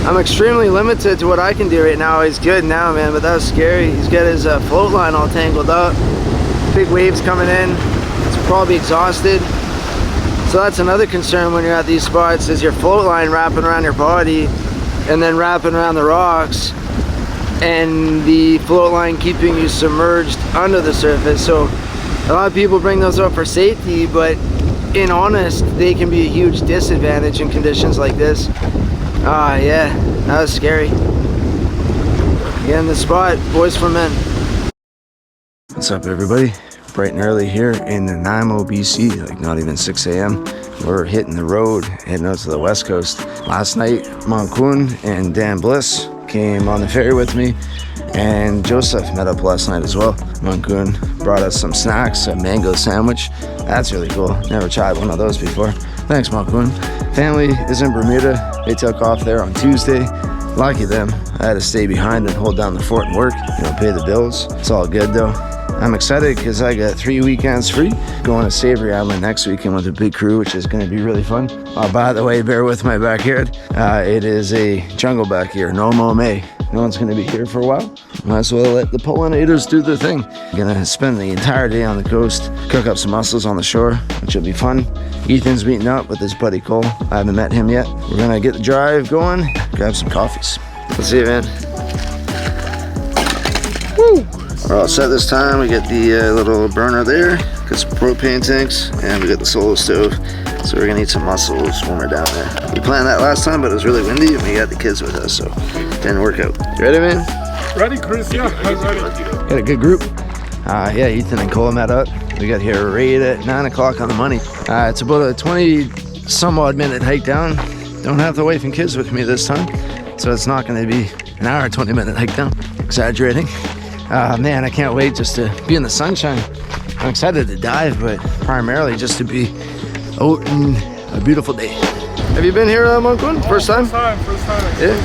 I'm extremely limited to what I can do right now. He's good now, man, but that was scary. He's got his float line all tangled up. Big waves coming in. It's probably exhausted. So that's another concern when you're at these spots, is your float line wrapping around your body and then wrapping around the rocks, and the float line keeping you submerged under the surface. So a lot of people bring those up for safety, but in honest, they can be a huge disadvantage in conditions like this. Yeah, that was scary. Again, the spot, boys for men. What's up, everybody? Bright and early here in Nanaimo, BC, like not even 6 a.m. We're hitting the road, heading out to the west coast. Last night, Moncoon and Dan Bliss came on the ferry with me, and Joseph met up last night as well. Moncoon brought us some snacks, a mango sandwich. That's really cool. Never tried one of those before. Thanks, Moncoon. Family is in Bermuda. They took off there on Tuesday. Lucky them. I had to stay behind and hold down the fort and work, pay the bills. It's all good though. I'm excited because I got 3 weekends free. Going to Savory Island next weekend with a big crew, which is going to be really fun. By the way, bear with my backyard. It is a jungle back here. No mow May. No one's going to be here for a while. Might as well let the pollinators do their thing. Gonna spend the entire day on the coast, cook up some mussels on the shore, which will be fun. Ethan's meeting up with his buddy Cole. I haven't met him yet. We're gonna get the drive going, grab some coffees. Let's see, man. Woo! We're all set this time. We got the little burner there, got some propane tanks, and we got the solo stove. So we're gonna eat some mussels when we're down there. We planned that last time, but it was really windy, and we got the kids with us, so it didn't work out. You ready, man? Ready, Chris? Yeah, I'm ready. Got a good group. Yeah, Ethan and Cole met up. We got here right at 9 o'clock on the money. It's about a 20-some-odd minute hike down. Don't have the wife and kids with me this time, so it's not gonna be an hour, 20-minute hike down. Exaggerating. Man, I can't wait just to be in the sunshine. I'm excited to dive, but primarily just to be out in a beautiful day. Have you been here, Moncoon? First time? First time. Yeah.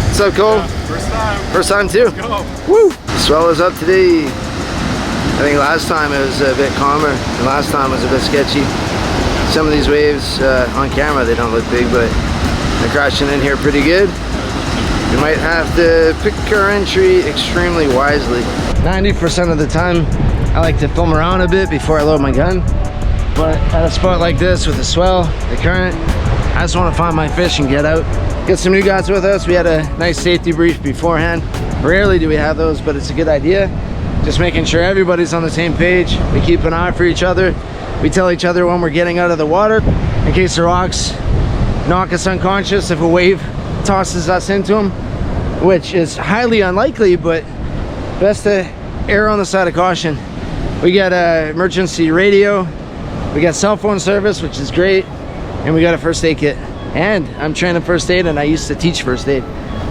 What's up, Cole? Yeah, first time. First time too? Let's go. Woo! Swell is up today. I think last time it was a bit calmer, and last time was a bit sketchy. Some of these waves on camera, they don't look big, but they're crashing in here pretty good. You might have to pick your entry extremely wisely. 90% of the time, I like to film around a bit before I load my gun. But at a spot like this with the swell, the current, I just want to find my fish and get out. Get some new guys with us. We had a nice safety brief beforehand. Rarely do we have those, but it's a good idea. Just making sure everybody's on the same page. We keep an eye for each other. We tell each other when we're getting out of the water, in case the rocks knock us unconscious if a wave tosses us into them, which is highly unlikely, but best to err on the side of caution. We got a emergency radio, we got cell phone service, which is great, and we got a first aid kit. And I'm training first aid, and I used to teach first aid,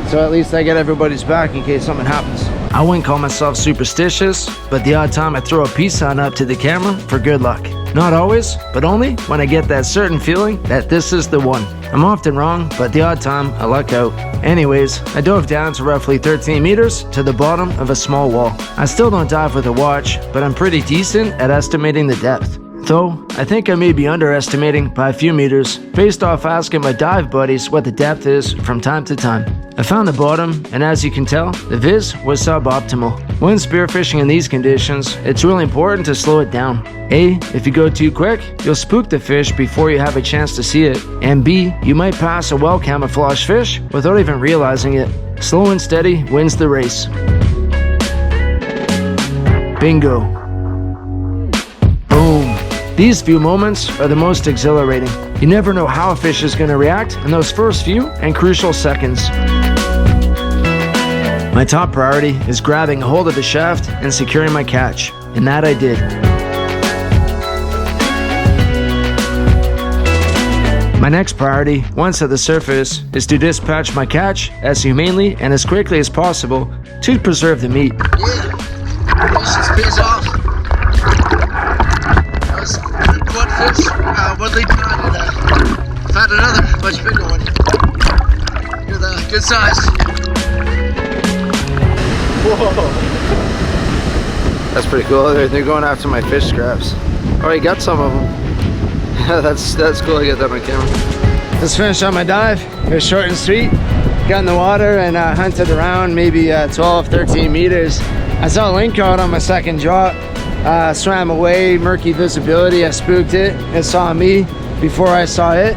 so at least I got everybody's back in case something happens. I wouldn't call myself superstitious, but the odd time I throw a peace sign up to the camera for good luck. Not always, but only when I get that certain feeling that this is the one. I'm often wrong, but the odd time I luck out. Anyways, I dove down to roughly 13 meters to the bottom of a small wall. I still don't dive with a watch, but I'm pretty decent at estimating the depth. Though, I think I may be underestimating by a few meters, based off asking my dive buddies what the depth is from time to time. I found the bottom, and as you can tell, the viz was suboptimal. When spearfishing in these conditions, it's really important to slow it down. A, if you go too quick, you'll spook the fish before you have a chance to see it. And B, you might pass a well-camouflaged fish without even realizing it. Slow and steady wins the race. Bingo. Boom. These few moments are the most exhilarating. You never know how a fish is going to react in those first few and crucial seconds. My top priority is grabbing a hold of the shaft and securing my catch, and that I did. My next priority, once at the surface, is to dispatch my catch as humanely and as quickly as possible to preserve the meat. Yeah, this just pays off. That was one fish, one lead cod, and found another much bigger one. You're the good size. Whoa. That's pretty cool. They're going after my fish scraps. Oh, I got some of them. that's cool. I get that on camera. Let's finish on my dive. It was short and sweet. got in the water and hunted around maybe 12, 13 meters. I saw a lingcod on my second drop. Swam away, murky visibility. I spooked it. It saw me before I saw it.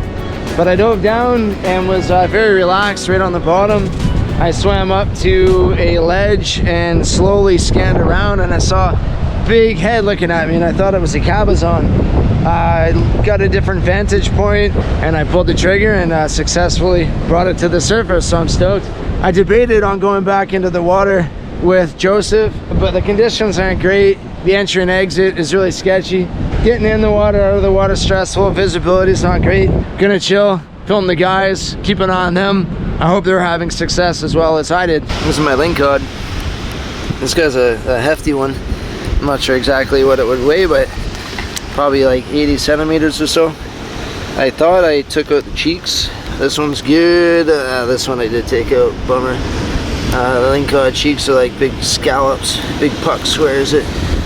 But I dove down and was very relaxed right on the bottom. I swam up to a ledge and slowly scanned around, and I saw a big head looking at me, and I thought it was a cabezon. I got a different vantage point and I pulled the trigger and successfully brought it to the surface, so I'm stoked. I debated on going back into the water with Joseph, but the conditions aren't great. The entry and exit is really sketchy. Getting in the water, out of the water, stressful. Visibility is not great. Gonna chill, film the guys, keep an eye on them. I hope they're having success as well as I did. This is my lingcod. This guy's a hefty one. I'm not sure exactly what it would weigh, but probably like 80 centimeters or so. I thought I took out the cheeks. This one's good. This one I did take out, bummer. The lingcod cheeks are like big scallops, big pucks. Where is it?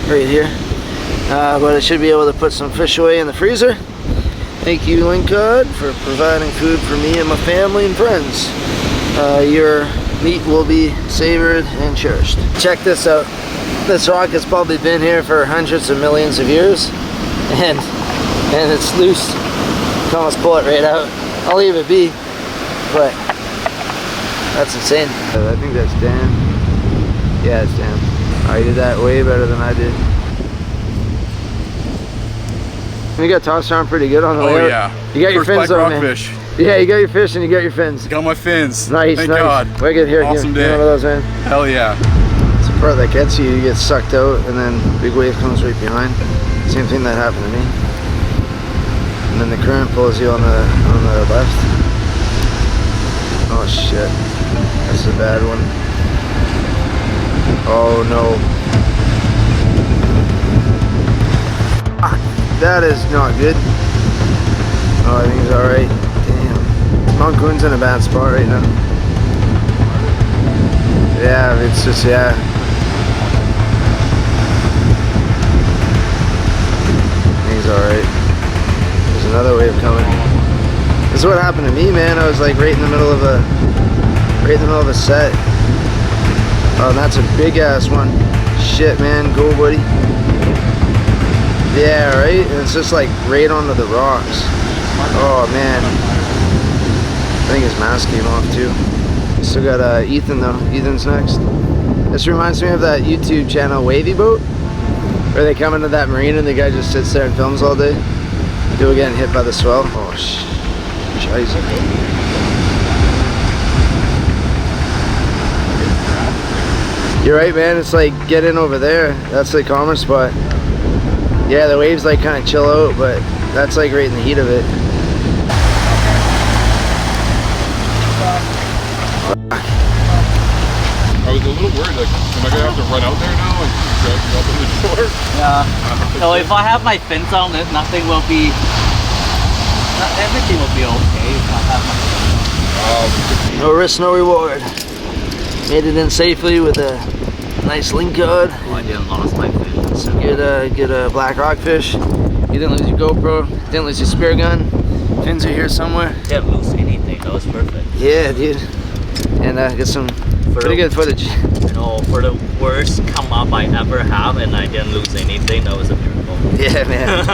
Right here. But I should be able to put some fish away in the freezer. Thank you, lingcod, for providing food for me and my family and friends. Your meat will be savored and cherished. Check this out. This rock has probably been here for hundreds of millions of years, and it's loose. You can almost pull it right out. I'll leave it be, but that's insane. I think that's Dan. Yeah, it's Dan. I did that way better than I did. You got tossed around pretty good on the way out. Yeah. You got your fins on, man. Fish. Yeah, you got your fish and you got your fins. Got my fins. Nice, Thank nice. God. Wicked. Here, awesome give me one of those, man. Hell yeah. It's the part that gets you. You get sucked out, and then big wave comes right behind. Same thing that happened to me. And then the current pulls you on the left. Oh shit, that's a bad one. Oh no. That is not good. Oh, I think he's alright. Damn. Moncoon's in a bad spot right now. Yeah, it's just, yeah. He's alright. There's another wave coming. This is what happened to me, man. I was like right in the middle of a set. Oh, and that's a big ass one. Shit, man. Go, buddy. Yeah, right? And it's just like right onto the rocks. Oh, man. I think his mask came off too. Still got Ethan though. Ethan's next. This reminds me of that YouTube channel Wavy Boat, where they come into that marina and the guy just sits there and films all day. People getting hit by the swell. Oh, jeez. You're right, man. It's like get in over there. That's the calmer spot. Yeah, the waves like kind of chill out, but that's like right in the heat of it. I was a little worried, like, am I gonna have to run out there now and drag you up in the shore? Yeah. So if I have my fins on, everything will be okay if I have my fins on. No risk, no reward. Made it in safely with a nice lingcod. Oh, I didn't lose my fins. Some good black rockfish. You didn't lose your GoPro, didn't lose your spear gun. Fins are here somewhere. Didn't lose anything, that was perfect. Yeah, dude. And get some pretty good footage. You know, for the worst come up I ever have, and I didn't lose anything, that was a miracle. Yeah, man.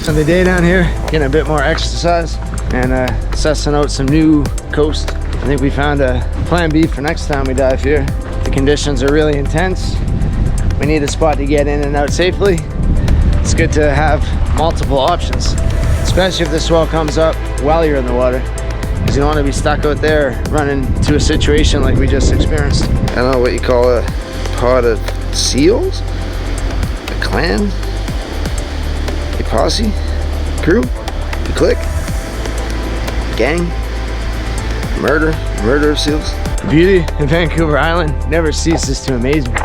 On the day down here, getting a bit more exercise and sussing out some new coast. I think we found a plan B for next time we dive here. The conditions are really intense. We need a spot to get in and out safely. It's good to have multiple options, especially if the swell comes up while you're in the water, because you don't want to be stuck out there running to a situation like we just experienced. I don't know what you call a pod of seals? A clan? A posse? Crew? A clique? Gang? Murder of seals? The beauty in Vancouver Island never ceases to amaze me.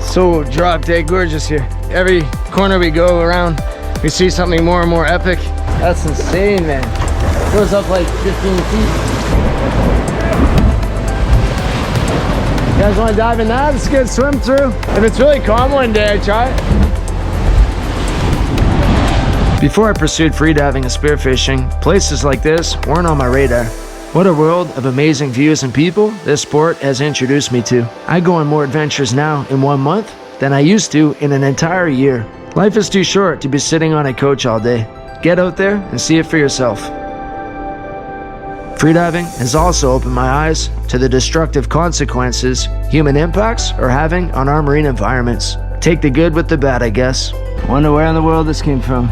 So drop dead gorgeous here. Every corner we go around, we see something more and more epic. That's insane, man. It goes up like 15 feet. You guys want to dive in that? It's a good swim through. If it's really calm one day, I try it. Before I pursued freediving and spearfishing, places like this weren't on my radar. What a world of amazing views and people this sport has introduced me to. I go on more adventures now in 1 month than I used to in an entire year. Life is too short to be sitting on a couch all day. Get out there and see it for yourself. Freediving has also opened my eyes to the destructive consequences human impacts are having on our marine environments. Take the good with the bad, I guess. Wonder where in the world this came from.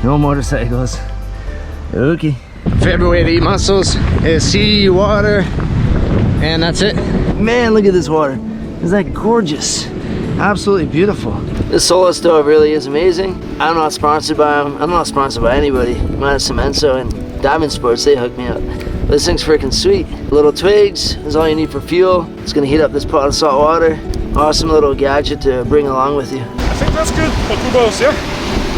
No motorcycles. Okay. Favorite way to eat mussels is sea, water, and that's it. Man, look at this water. Isn't that gorgeous? Absolutely beautiful. This solar stove really is amazing. I'm not sponsored by them. I'm not sponsored by anybody. Minus Immenso and DivingSports, they hooked me up. This thing's freaking sweet. Little twigs is all you need for fuel. It's gonna heat up this pot of salt water. Awesome little gadget to bring along with you. I think that's good for 2 bows, yeah?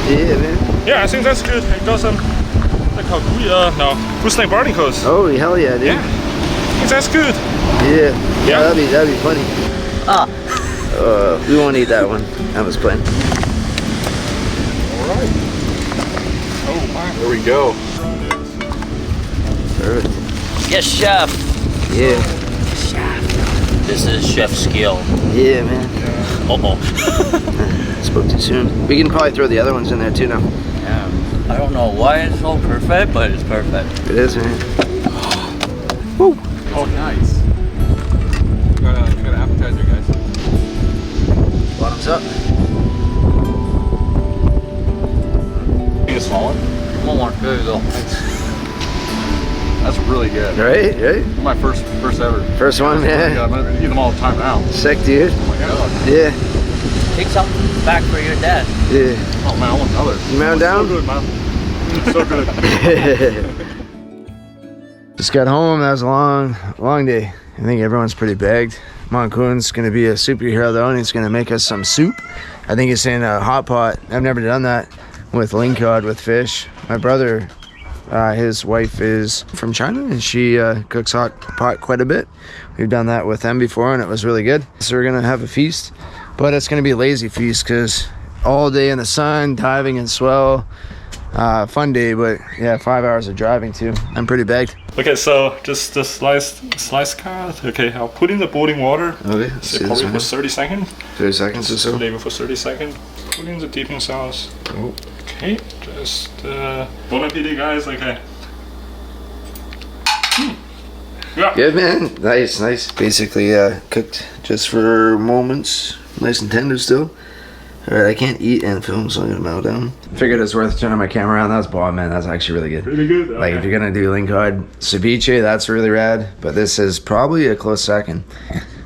Yeah, man. Yeah, I think that's good. It got some, like how good snake barnacles. Oh, hell yeah, dude. Yeah, I think that's good. Yeah. Yeah. That'd be funny. We won't eat that one. I was playing. Alright. Oh my, there we go. Perfect. Yes, chef. Yeah. This is chef skill. Yeah, man. Spoke too soon. We can probably throw the other ones in there too now. Yeah. I don't know why it's so perfect, but it's perfect. It is, man. Oh, nice. We got an appetizer, guys. Bottoms up. Need a small one? One more. There you go. That's really good. Right? My first ever. First one, Yeah, yeah. I'm gonna eat them all the time now. Sick, dude. Oh my god. Yeah. Take something back for your dad. Yeah. Oh man, I want another. You mount down? So good, man. So good. Just got home. That was a long day. I think everyone's pretty bagged. Moncoon's gonna be a superhero though, and he's gonna make us some soup. I think he's in a hot pot. I've never done that with lingcod with fish. My brother, his wife is from China, and she cooks hot pot quite a bit. We've done that with them before, and it was really good. So we're gonna have a feast, but it's gonna be a lazy feast because all day in the sun, diving and swell. Fun day, but yeah, 5 hours of driving too. I'm pretty bagged. Okay, so just the slice card. Okay, I'll put in the boiling water. Okay, Say probably for 30 seconds. 30 seconds or so. Leave it for 30 seconds. Put in the dipping sauce. Oh. Okay, just bon appetit, guys. Okay. Yeah. Good, man. Nice. Basically cooked just for moments. Nice and tender still. Alright, I can't eat and film, so I'm gonna mellow down. Figured it's worth turning my camera on. That was bomb, man. That's actually really good. Really good. Like, if you're gonna do lingcod ceviche, that's really rad. But this is probably a close second.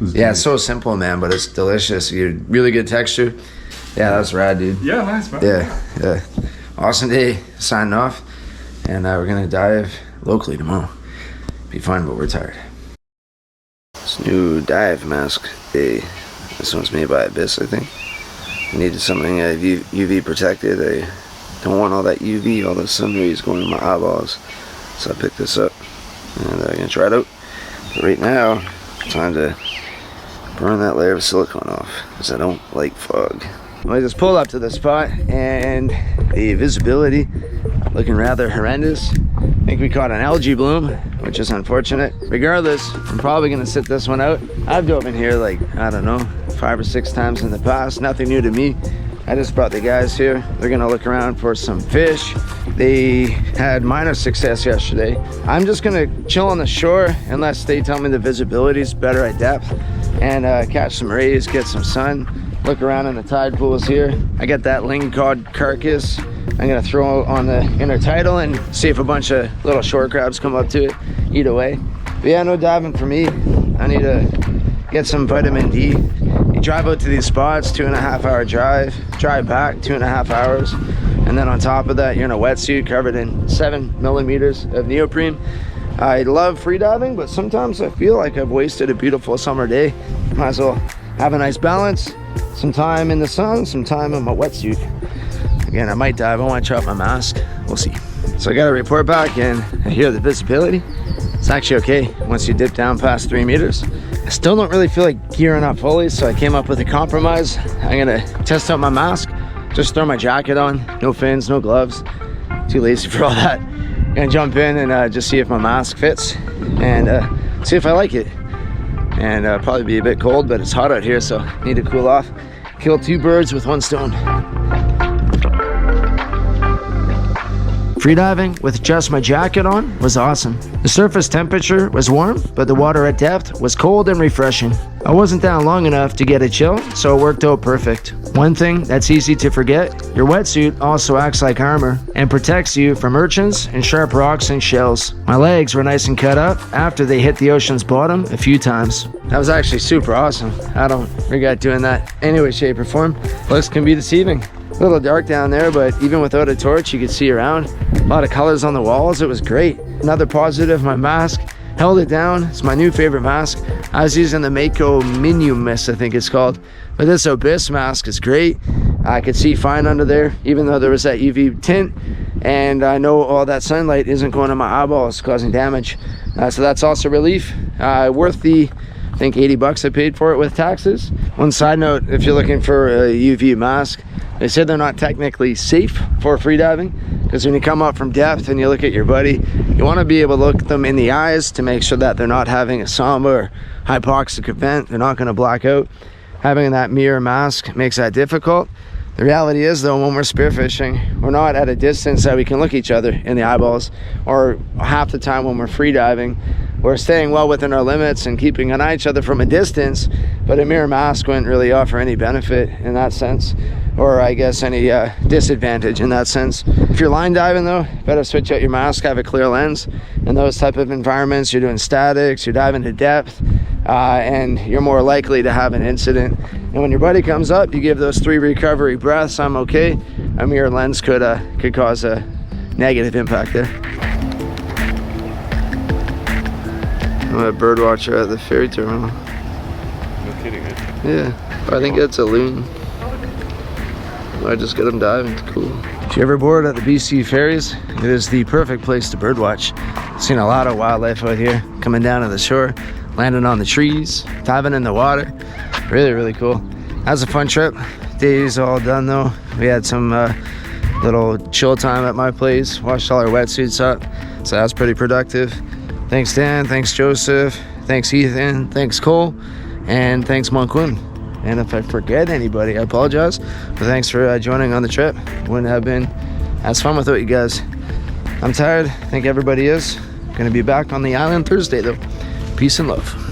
Yeah, it's so simple, man, but it's delicious. You really good texture. Yeah, that's rad, dude. Yeah, nice, man. Yeah. Awesome day. Signing off. And we're gonna dive locally tomorrow. Be fun, but we're tired. This new dive mask. This one's made by Abyss, I think. I needed something UV protected. I don't want all that UV, all the sun rays going in my eyeballs. So I picked this up and I'm gonna try it out. But right now, time to burn that layer of silicone off because I don't like fog. I just pulled up to the spot and the visibility looking rather horrendous. I think we caught an algae bloom, which is unfortunate. Regardless, I'm probably gonna sit this one out. I've dove in here like, I don't know, 5 or 6 times in the past. Nothing new to me. I just brought the guys here. They're gonna look around for some fish. They had minor success yesterday. I'm just gonna chill on the shore unless they tell me the visibility is better at depth and catch some rays, get some sun, look around in the tide pools here. I got that lingcod carcass I'm gonna throw on the intertidal and see if a bunch of little shore crabs come up to it, eat away. But yeah, no diving for me. I need to get some vitamin D. You drive out to these spots, 2.5 hour drive back 2.5 hours, and then on top of that you're in a wetsuit covered in 7 millimeters of neoprene. I love freediving, but sometimes I feel like I've wasted a beautiful summer day. Might as well have a nice balance, some time in the sun, some time in my wetsuit. Again, I might dive. I want to try out my mask. We'll see. So I got to report back, and I hear the visibility. It's actually okay once you dip down past 3 meters. I still don't really feel like gearing up fully, so I came up with a compromise. I'm gonna test out my mask, just throw my jacket on, no fins, no gloves. Too lazy for all that. Gonna jump in and just see if my mask fits and see if I like it. And probably be a bit cold, but it's hot out here, so need to cool off. Kill 2 birds with 1 stone. Freediving with just my jacket on was awesome. The surface temperature was warm, but the water at depth was cold and refreshing. I wasn't down long enough to get a chill, so it worked out perfect. One thing that's easy to forget, your wetsuit also acts like armor and protects you from urchins and sharp rocks and shells. My legs were nice and cut up after they hit the ocean's bottom a few times. That was actually super awesome. I don't regret doing that any way, shape, or form. Looks can be deceiving. A little dark down there, but even without a torch, you could see around. A lot of colors on the walls. It was great. Another positive, my mask held it down. It's my new favorite mask. I was using the Mako Minimus, I think it's called. But this Abyss mask is great. I could see fine under there, even though there was that UV tint. And I know all that sunlight isn't going to my eyeballs, causing damage. So that's also relief. Worth the, I think, 80 bucks I paid for it with taxes. One side note, if you're looking for a UV mask, they said they're not technically safe for freediving, because when you come up from depth and you look at your buddy, you want to be able to look them in the eyes to make sure that they're not having a samba or hypoxic event. They're not going to black out. Having that mirror mask makes that difficult. The reality is, though, when we're spearfishing, we're not at a distance that we can look each other in the eyeballs, or half the time when we're freediving, we're staying well within our limits and keeping an eye on each other from a distance, but a mirror mask wouldn't really offer any benefit in that sense, or I guess any disadvantage in that sense. If you're line diving, though, better switch out your mask, have a clear lens. In those type of environments, you're doing statics, you're diving to depth, and you're more likely to have an incident. And when your buddy comes up, you give those 3 recovery breaths, I'm okay. A mirror lens could cause a negative impact there. I'm a bird watcher at the ferry terminal. No kidding, eh? Yeah, I think it's a loon. I just get them diving, it's cool. If you're ever bored at the BC ferries, it is the perfect place to birdwatch. Seen a lot of wildlife out here, coming down to the shore, landing on the trees, diving in the water. Really, really cool. That was a fun trip. Day's all done though. We had some little chill time at my place, washed all our wetsuits up, so that was pretty productive. Thanks Dan, thanks Joseph, thanks Ethan, thanks Cole, and thanks Monkun. And if I forget anybody, I apologize. But thanks for joining on the trip. Wouldn't have been as fun without you guys. I'm tired, I think everybody is. Gonna be back on the island Thursday though. Peace and love.